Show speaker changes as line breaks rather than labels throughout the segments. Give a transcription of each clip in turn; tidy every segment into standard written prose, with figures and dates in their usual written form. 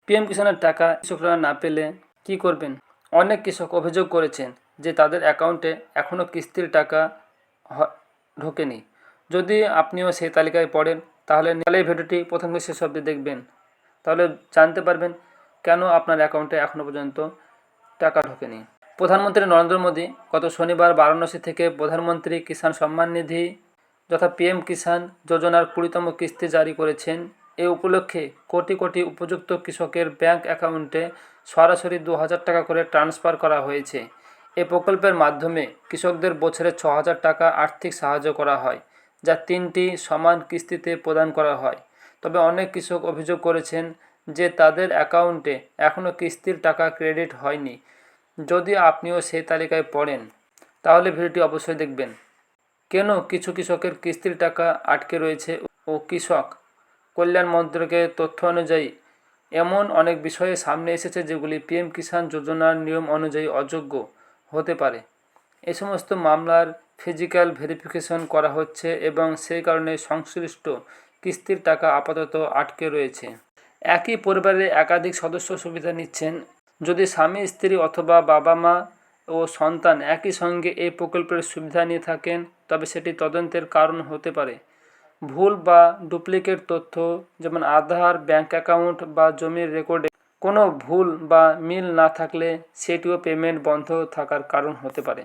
PM কিষাণের টাকা কৃষকরা না পেলে কি করবেন? অনেক কৃষক অভিযোগ করেছেন যে তাদের অ্যাকাউন্টে এখনও কিস্তির টাকা ঢোকেনি। যদি আপনিও সেই তালিকায় পড়েন তাহলে এই ভিডিওটি প্রথম থেকে শেষ অবধি দেখবেন, তাহলে জানতে পারবেন কেন আপনার অ্যাকাউন্টে এখনও পর্যন্ত টাকা ঢোকেনি। প্রধানমন্ত্রী নরেন্দ্র মোদী গত শনিবার বারাণসী থেকে প্রধানমন্ত্রী কিষাণ সম্মান নিধি যথা পিএম কিষাণ যোজনার 20তম কিস্তি জারি করেছেন। এ উপলক্ষে কোটি কোটি উপযুক্ত কৃষকের ব্যাংক অ্যাকাউন্টে সরাসরি 2000 টাকা করে ট্রান্সফার করা হয়েছে। এ প্রকল্পের মাধ্যমে কৃষকদের বছরে 6000 টাকা আর্থিক সাহায্য করা হয়, যা 3টি সমান কিস্তিতে প্রদান করা হয়। তবে অনেক কৃষক অভিযোগ করেছেন যে তাদের অ্যাকাউন্টে এখনও কিস্তির টাকা ক্রেডিট হয়নি। যদি আপনিও সেই তালিকায় পড়েন তাহলে ভিডিওটি অবশ্যই দেখবেন। কেন কিছু কৃষকের কিস্তির টাকা আটকে রয়েছে ও কৃষক কল্যাণ মন্ত্রকের তথ্য অনুযায়ী এমন অনেক বিষয়ে সামনে এসেছে যেগুলি পিএম কিষাণ যোজনার নিয়ম অনুযায়ী অযোগ্য হতে পারে। এই সমস্ত মামলার ফিজিক্যাল ভেরিফিকেশন করা হচ্ছে এবং সেই কারণে সংশ্লিষ্ট কিস্তির টাকা আপাতত আটকে রয়েছে। একই পরিবারের একাধিক সদস্য সুবিধা নিচ্ছেন। যদি স্বামী, স্ত্রী অথবা বাবা মা ও সন্তান একই সঙ্গে এই প্রকল্পের সুবিধা নিয়ে থাকেন তবে সেটি তদন্তের কারণ হতে পারে। ভুল বা ডুপ্লিকেট তথ্য যেমন আধার, ব্যাংক অ্যাকাউন্ট বা জমির রেকর্ডে কোনো ভুল বা মিল না থাকলে সেটিও পেমেন্ট বন্ধ থাকার কারণ হতে পারে।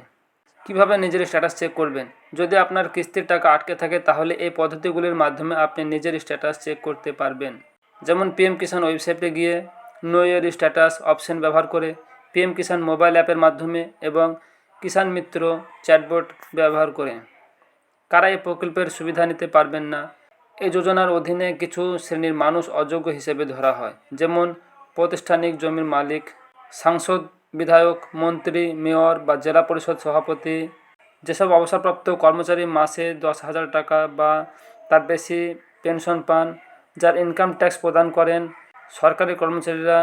কিভাবে নিজের স্ট্যাটাস চেক করবেন? যদি আপনার কিস্তির টাকা আটকে থাকে তাহলে এই পদ্ধতিগুলির মাধ্যমে আপনি নিজের স্ট্যাটাস চেক করতে পারবেন। যেমন পিএম কিষাণ ওয়েবসাইটে গিয়ে নো ইয়োর স্ট্যাটাস অপশন ব্যবহার করে, পিএম কিষাণ মোবাইল অ্যাপের মাধ্যমে এবং কিষাণ মিত্র চ্যাটবট ব্যবহার করে। কারা এই প্রকল্পের সুবিধা নিতে পারবেন না? এই যোজনার অধীনে কিছু শ্রেণীর মানুষ অযোগ্য হিসেবে ধরা হয়, যেমন প্রাতিষ্ঠানিক জমির মালিক, সাংসদ, বিধায়ক, মন্ত্রী, মেয়র বা জেলা পরিষদ সভাপতি। যেসব অবসরপ্রাপ্ত কর্মচারী মাসে 10,000 টাকা বা তার বেশি পেনশন পান, যার ইনকাম ট্যাক্স প্রদান করেন, সরকারি কর্মচারীরা।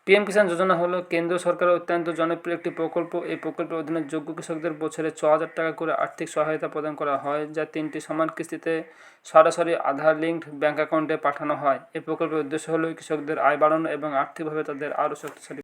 পিএম কিষাণ যোজনা হলো কেন্দ্র সরকারের অত্যন্ত জনপ্রিয় একটি প্রকল্প। এই প্রকল্পের অধীনে যোগ্য কৃষকদের বছরে 6000 টাকা করে আর্থিক সহায়তা প্রদান করা হয়, যা 3টি সমান কিস্তিতে সরাসরি আধার লিঙ্কড ব্যাংক অ্যাকাউন্টে পাঠানো হয়। এই প্রকল্পের উদ্দেশ্য হলো কৃষকদের আয় বাড়ানো এবং আর্থিকভাবে তাদের আরও শক্তিশালী